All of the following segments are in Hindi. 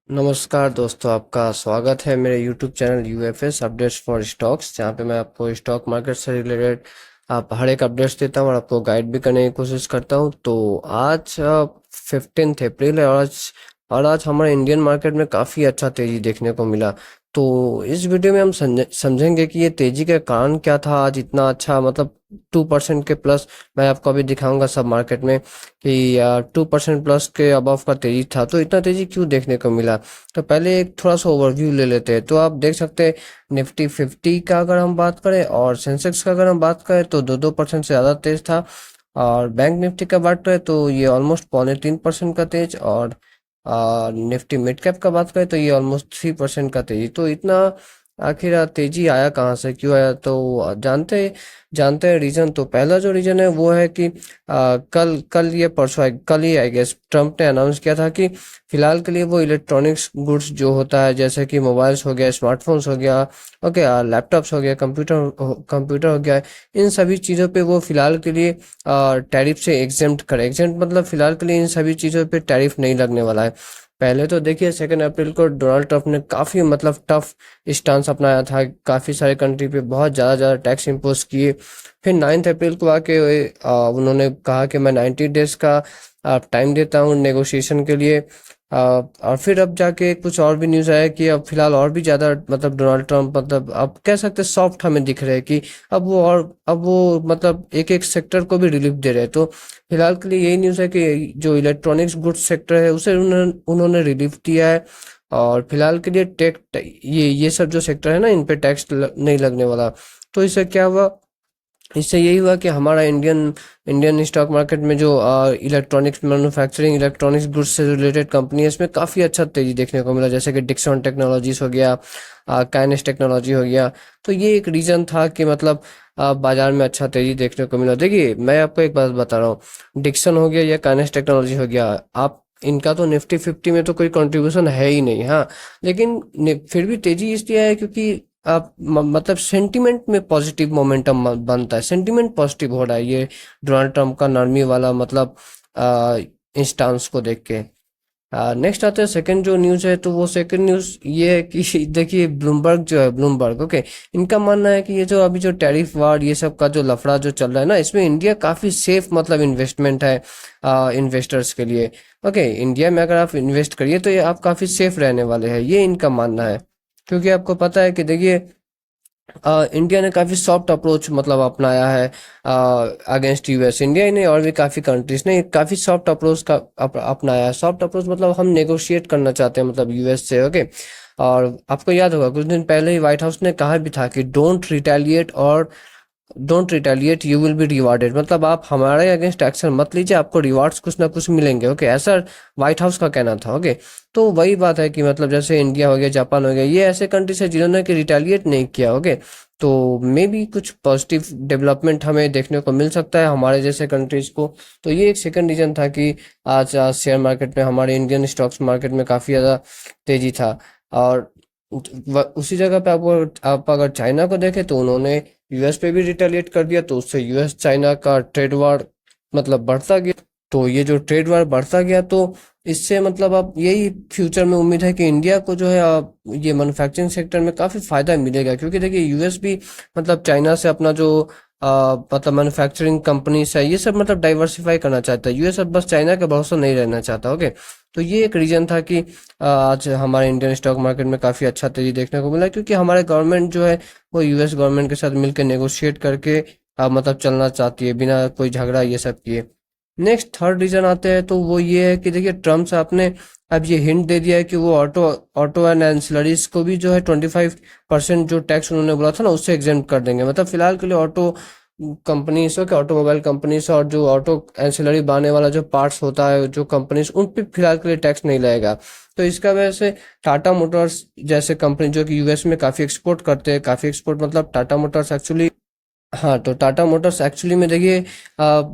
नमस्कार दोस्तों, आपका स्वागत है मेरे YouTube channel UFS updates for stocks, जहाँ पे मैं आपको स्टॉक मार्केट से रिलेटेड आप हर एक अपडेट्स देता हूँ और आपको गाइड भी करने की कोशिश करता हूँ। तो आज 15 अप्रैल है और आज हमारे इंडियन मार्केट में काफ़ी अच्छा तेज़ी देखने को मिला। तो इस वीडियो में हम समझेंगे कि ये तेज़ी का कारण क्या था आज इतना अच्छा, मतलब 2% के प्लस। मैं आपको अभी दिखाऊंगा सब मार्केट में कि 2% प्लस के अबव का तेजी था, तो इतना तेजी क्यों देखने को मिला। तो पहले एक थोड़ा सा ओवरव्यू ले लेते हैं। तो आप देख सकते हैं निफ्टी 50 का अगर हम बात करें और सेंसेक्स का अगर हम बात करें तो 2% से ज़्यादा तेज था। और बैंक निफ्टी का बात करें तो ये ऑलमोस्ट 2.25% का तेज, और निफ्टी मिड कैप का बात करें तो ये ऑलमोस्ट 3% का तेजी। तो इतना आखिर तेजी आया कहाँ से, क्यों आया, तो जानते जानते हैं रीजन। तो पहला जो रीजन है वो है कि कल कल ये परसों कल ही आई गेस ट्रम्प ने अनाउंस किया था कि फिलहाल के लिए वो इलेक्ट्रॉनिक्स गुड्स जो होता है, जैसे कि मोबाइल्स हो गया, स्मार्टफोन्स हो गया, ओके, लैपटॉप्स हो गया, कंप्यूटर हो गया, इन सभी चीज़ों पे वो फिलहाल के लिए टैरिफ से एग्जेम्प्ट करे। एग्जेम्प्ट मतलब फिलहाल के लिए इन सभी चीज़ों पे टैरिफ नहीं लगने वाला है। पहले तो देखिए 2 अप्रैल को डोनाल्ड ट्रंप ने काफ़ी मतलब टफ स्टांस अपनाया था, काफ़ी सारे कंट्री पे बहुत ज़्यादा ज़्यादा टैक्स इम्पोज किए। फिर 9 अप्रैल को आके उन्होंने कहा कि मैं 90 डेज का टाइम देता हूँ नेगोशिएशन के लिए। और फिर अब जाके कुछ और भी न्यूज़ आया कि अब फिलहाल और भी ज़्यादा मतलब डोनाल्ड ट्रंप मतलब आप कह सकते हैं सॉफ्ट हमें दिख रहे हैं कि अब वो मतलब एक एक सेक्टर को भी रिलीफ दे रहे हैं। तो फिलहाल के लिए यही न्यूज़ है कि जो इलेक्ट्रॉनिक्स गुड्स सेक्टर है उसे उन्होंने रिलीफ दिया है। और फिलहाल के लिए ये सब जो सेक्टर है ना, इन पे टैक्स नहीं लगने वाला। तो इससे क्या हुआ, इससे यही हुआ कि हमारा इंडियन इंडियन स्टॉक मार्केट में जो इलेक्ट्रॉनिक्स मैन्युफैक्चरिंग इलेक्ट्रॉनिक्स गुड्स से रिलेटेड कंपनी है, इसमें काफ़ी अच्छा तेजी देखने को मिला, जैसे कि डिक्सन टेक्नोलॉजीज हो गया, काइनेस टेक्नोलॉजी हो गया। तो ये एक रीज़न था कि मतलब बाजार में अच्छा तेजी देखने को मिला। देखिए मैं आपको एक बात बता रहा हूँ, डिक्सन हो गया या काइनेस टेक्नोलॉजी हो गया, आप इनका तो निफ्टी 50 में तो कोई कंट्रीब्यूशन है ही नहीं, हाँ। लेकिन फिर भी तेजी इसलिए है क्योंकि आप मतलब सेंटिमेंट में पॉजिटिव मोमेंटम बनता है, सेंटिमेंट पॉजिटिव हो रहा है ये डोनाल्ड ट्रंप का नरमी वाला मतलब इंस्टांस को देख के। नेक्स्ट आते हैं सेकंड जो न्यूज़ है, तो वो सेकंड न्यूज़ ये है कि देखिए ब्लूमबर्ग जो है, ब्लूमबर्ग, ओके, इनका मानना है कि ये जो अभी जो टैरिफ वार ये सब का जो लफड़ा जो चल रहा है ना, इसमें इंडिया काफ़ी सेफ मतलब इन्वेस्टमेंट है इन्वेस्टर्स के लिए। ओके, इंडिया में अगर आप इन्वेस्ट करिए तो ये आप काफ़ी सेफ रहने वाले हैं, ये इनका मानना है। क्योंकि आपको पता है कि देखिए इंडिया ने काफ़ी सॉफ्ट अप्रोच मतलब अपनाया है अगेंस्ट यूएस। इंडिया ही नहीं और भी काफ़ी कंट्रीज ने काफ़ी सॉफ्ट अप्रोच का अपनाया है। सॉफ्ट अप्रोच मतलब हम नेगोशिएट करना चाहते हैं मतलब यूएस से, ओके। और आपको याद होगा कुछ दिन पहले ही व्हाइट हाउस ने कहा भी था कि don't retaliate you will be rewarded, मतलब आप हमारे अगेंस्ट एक्शन मत लीजिए, आपको रिवार्ड्स कुछ ना कुछ मिलेंगे, ओके, ऐसा व्हाइट हाउस का कहना था, ओके। तो वही बात है कि मतलब जैसे इंडिया हो गया, जापान हो गया, ये ऐसे कंट्रीज है जिन्होंने कि रिटेलिएट नहीं किया, ओके। तो मे बी कुछ पॉजिटिव डेवलपमेंट हमें देखने को मिल सकता है हमारे जैसे कंट्रीज को। तो ये एक सेकंड रीजन था कि आज शेयर मार्केट में, हमारे इंडियन स्टॉक्स मार्केट में काफ़ी ज़्यादा तेजी था। और उसी जगह पे आप अगर चाइना को देखें तो उन्होंने यूएस पे भी रिटेलिएट कर दिया, तो उससे यूएस चाइना का ट्रेड वार मतलब बढ़ता गया। तो ये जो ट्रेड वार बढ़ता गया, तो इससे मतलब अब यही फ्यूचर में उम्मीद है कि इंडिया को जो है ये मैन्युफैक्चरिंग सेक्टर में काफ़ी फायदा मिलेगा। क्योंकि देखिए यूएस भी मतलब चाइना से अपना जो मतलब मैन्युफैक्चरिंग कंपनीज है ये सब मतलब डाइवर्सिफाई करना चाहता है। यूएस अब बस चाइना के भरोसे नहीं रहना चाहता, ओके। तो ये एक रीजन था कि आज हमारे इंडियन स्टॉक मार्केट में काफ़ी अच्छा तेजी देखने को मिला, क्योंकि हमारे गवर्नमेंट जो है वो यूएस गवर्नमेंट के साथ मिलकर नेगोशिएट करके मतलब चलना चाहती है बिना कोई झगड़ा ये सब किए। नेक्स्ट थर्ड रीजन आते हैं, तो वो ये है कि देखिए ट्रम्प साहब ने अब ये हिंट दे दिया है कि वो ऑटो ऑटो एंड एंसिलरीज को भी जो है 25% जो टैक्स उन्होंने बोला था ना उससे एग्जेम्प्ट कर देंगे। मतलब फिलहाल के लिए ऑटो कंपनीज हो, क्या ऑटोमोबाइल कंपनीज और जो ऑटो एंसिलरी बनाने वाला जो पार्ट्स होता है जो कंपनीज, उन पे फिलहाल के लिए टैक्स नहीं लगेगा। तो इसका वजह से टाटा मोटर्स जैसे कंपनी जो कि यूएस में काफ़ी एक्सपोर्ट करते हैं, काफ़ी एक्सपोर्ट मतलब टाटा मोटर्स एक्चुअली हाँ, तो टाटा मोटर्स एक्चुअली में देखिए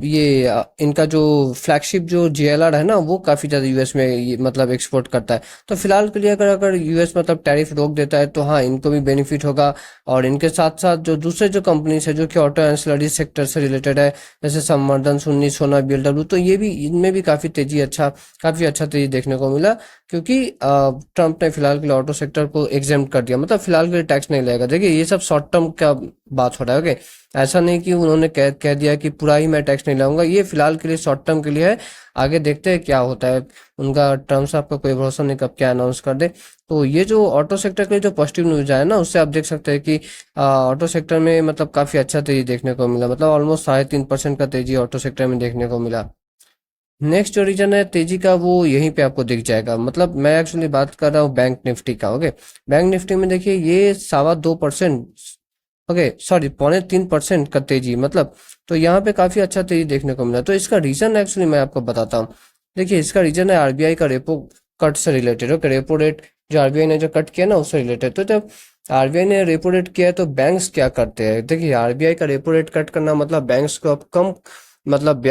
ये इनका जो फ्लैगशिप जो JLR है ना, वो काफ़ी ज़्यादा यूएस में मतलब एक्सपोर्ट करता है। तो फिलहाल के लिए अगर अगर यूएस मतलब टैरिफ रोक देता है तो हाँ, इनको भी बेनिफिट होगा। और इनके साथ साथ जो दूसरे जो कंपनीज है जो कि ऑटो एंसिलरी सेक्टर से रिलेटेड है, जैसे संवर्धन, सुन्नी, सोना, BLW, तो ये भी इनमें भी काफ़ी अच्छा तेजी देखने को मिला। क्योंकि ट्रम्प ने फिलहाल के लिए ऑटो सेक्टर को एग्जेम्प्ट कर दिया, मतलब फिलहाल के लिए टैक्स नहीं लगेगा। देखिए ये सब शॉर्ट टर्म का बात हो रहा है, ओके। ऐसा नहीं कि उन्होंने कह दिया कि पूरा ही मैं टैक्स नहीं लाऊंगा, ये फिलहाल के लिए शॉर्ट टर्म के लिए है। आगे देखते हैं क्या होता है। उनका टर्म्स आपका कोई भरोसा नहीं कब क्या अनाउंस कर दे। तो ये जो ऑटो सेक्टर के लिए जो पॉजिटिव न्यूज आया ना, उससे आप देख सकते हैं कि ऑटो सेक्टर में मतलब काफी अच्छा तेजी देखने को मिला, मतलब ऑलमोस्ट 3.5% का तेजी ऑटो सेक्टर में देखने को मिला। नेक्स्ट जो रीजन है तेजी का, वो यहीं पे आपको दिख जाएगा। मतलब मैं एक्चुअली बात कर रहा हूँ बैंक निफ्टी का, ओके। बैंक निफ्टी में देखिए ये 2.25%, ओके सॉरी 3.25% का तेजी, मतलब तो यहाँ पे काफी अच्छा तेजी देखने को मिला। तो इसका रीजन एक्चुअली मैं आपको बताता हूँ। देखिए इसका रीजन है आरबीआई का रेपो कट से रिलेटेड, ओके। रेपो रेट जो आरबीआई ने जो कट किया ना, उससे रिलेटेड। तो जब आरबीआई ने रेपो रेट किया है तो बैंक्स क्या करते हैं? देखिए आरबीआई का रेपो रेट कट करना मतलब बैंक्स को अब कम मतलब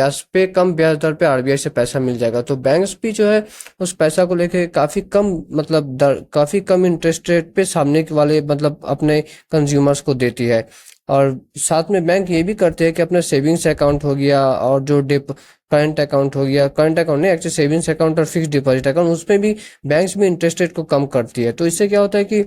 कम ब्याज दर पे आरबीआई से पैसा मिल जाएगा। तो बैंक्स भी जो है उस पैसा को लेके काफी कम मतलब काफी कम इंटरेस्ट रेट पे सामने के वाले मतलब अपने कंज्यूमर्स को देती है। और साथ में बैंक ये भी करते हैं कि अपने सेविंग्स अकाउंट हो गया और जो डिप करंट अकाउंट हो गया, करंट अकाउंट नहीं एक्चुअली सेविंग्स अकाउंट और फिक्स डिपॉजिट अकाउंट, उसमें भी बैंक्स भी इंटरेस्ट रेट को कम करती है। तो इससे क्या होता है कि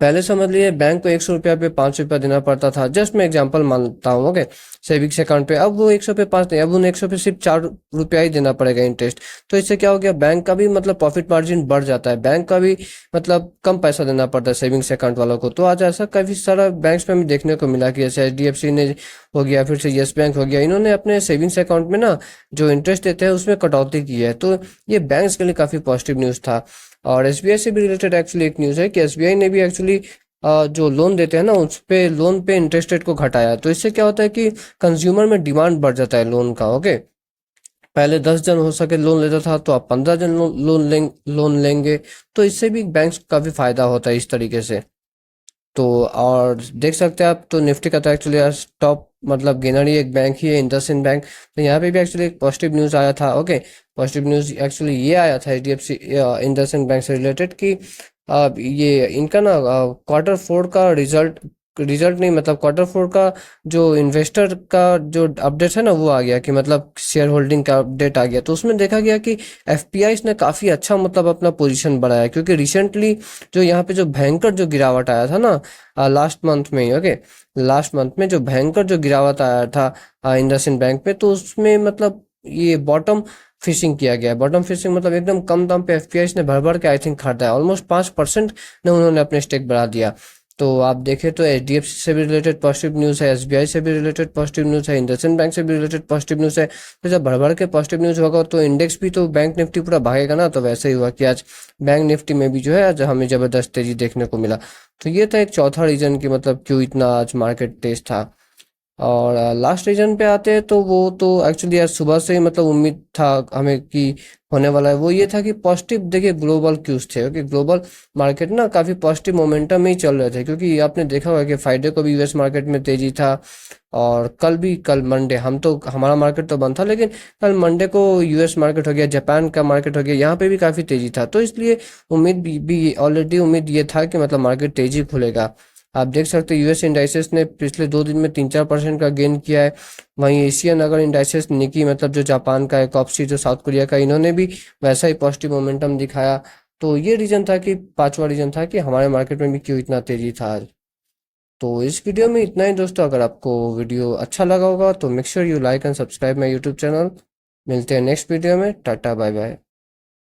पहले समझ लिए बैंक को 100 रुपया पे 5 रुपया देना पड़ता था, जस्ट मैं एग्जांपल मानता हूँ, ओके। सेविंग्स अकाउंट पे अब वो 100 पे 5 नहीं, अब उन 100 पे सिर्फ 4 रुपया ही देना पड़ेगा इंटरेस्ट। तो इससे क्या हो गया, बैंक का भी मतलब प्रॉफिट मार्जिन बढ़ जाता है, बैंक का भी मतलब कम पैसा देना पड़ता है सेविंग्स अकाउंट वालों को। तो आज ऐसा काफी सारा बैंक्स में भी देखने को मिला कि जैसे HDFC ने हो गया, फिर से येस बैंक हो गया, इन्होंने अपने सेविंग्स अकाउंट में ना जो इंटरेस्ट देते हैं उसमें कटौती की है। तो ये बैंक्स के लिए काफी पॉजिटिव न्यूज था। और एसबीआई से भी रिलेटेड एक्चुअली एक न्यूज़ है कि एसबीआई ने भी एक्चुअली जो लोन देते हैं ना उस पे लोन पे इंटरेस्ट रेट को घटाया। तो इससे क्या होता है कि कंज्यूमर में डिमांड बढ़ जाता है लोन का, ओके। पहले 10 जन हो सके लोन लेता था, तो अब 15 जन लोन लेंगे। तो इससे भी बैंक्स को काफी फायदा होता है इस तरीके से। तो और देख सकते हैं आप, तो निफ्टी का तो एक्चुअली आज टॉप मतलब गेनर ही एक बैंक ही है, इंडसइंड बैंक। तो यहाँ पे भी एक्चुअली एक पॉजिटिव न्यूज़ आया था, ओके। पॉजिटिव न्यूज़ एक्चुअली ये आया था HDFC इंडसइंड बैंक से रिलेटेड कि ये इनका ना Q4 का रिजल्ट रिजल्ट नहीं मतलब Q4 का जो इन्वेस्टर का जो अपडेट है ना, वो आ गया कि मतलब शेयर होल्डिंग का अपडेट आ गया। तो उसमें देखा गया कि एफपीआईज ने काफ़ी अच्छा मतलब अपना पोजीशन बढ़ाया, क्योंकि रिसेंटली जो यहाँ पे जो भयंकर जो गिरावट आया था ना लास्ट मंथ में ही, ओके। लास्ट मंथ में जो भयंकर जो गिरावट आया था इंडसइंड बैंक में, तो उसमें मतलब ये बॉटम फिशिंग किया गया है। बॉटम फिशिंग मतलब एकदम कम दाम पे एफपीआईज ने भर भर के आई थिंक खरीदा है, ऑलमोस्ट 5% ने उन्होंने अपने स्टेक बढ़ा दिया। तो आप देखें तो एचडीएफसी से भी रिलेटेड पॉजिटिव न्यूज़ है, एसबीआई से भी रिलेटेड पॉजिटिव न्यूज़ है, इंडसइंड बैंक से भी रिलेटेड पॉजिटिव न्यूज़ है। तो जब भर भर के पॉजिटिव न्यूज़ होगा तो इंडेक्स भी तो बैंक निफ्टी पूरा भागेगा ना। तो वैसे ही हुआ कि आज बैंक निफ्टी में भी जो है आज हमें जबरदस्त तेजी देखने को मिला। तो ये था एक चौथा रीजन कि मतलब क्यों इतना आज मार्केट तेज था। और लास्ट रीजन पे आते हैं तो वो तो एक्चुअली आज सुबह से ही मतलब उम्मीद था हमें कि होने वाला है। वो ये था कि पॉजिटिव देखिए ग्लोबल क्यूज थे, कि ग्लोबल मार्केट ना काफी पॉजिटिव मोमेंटम में ही चल रहे थे। क्योंकि आपने देखा होगा कि फ्राइडे को भी यूएस मार्केट में तेजी था, और कल मंडे हमारा मार्केट तो बंद था, लेकिन कल मंडे को यूएस मार्केट हो गया, जापान का मार्केट हो गया, यहाँ पे भी काफी तेजी था। तो इसलिए उम्मीद भी ऑलरेडी उम्मीद ये था कि मतलब मार्केट तेजी खुलेगा। आप देख सकते हैं यूएस इंडाइसेस ने पिछले 2 दिन में 3-4% का गेन किया है। वहीं एशियन अगर इंडाइसेस निकी मतलब जो जापान का है, कॉप्सी जो साउथ कोरिया का, इन्होंने भी वैसा ही पॉजिटिव मोमेंटम दिखाया। तो ये रीजन था कि पांचवा रीजन था कि हमारे मार्केट में भी क्यों इतना तेजी था आज। तो इस वीडियो में इतना ही दोस्तों। अगर आपको वीडियो अच्छा लगा होगा तो make sure you like and subscribe my YouTube channel. मिलते हैं नेक्स्ट वीडियो में। Tata bye bye.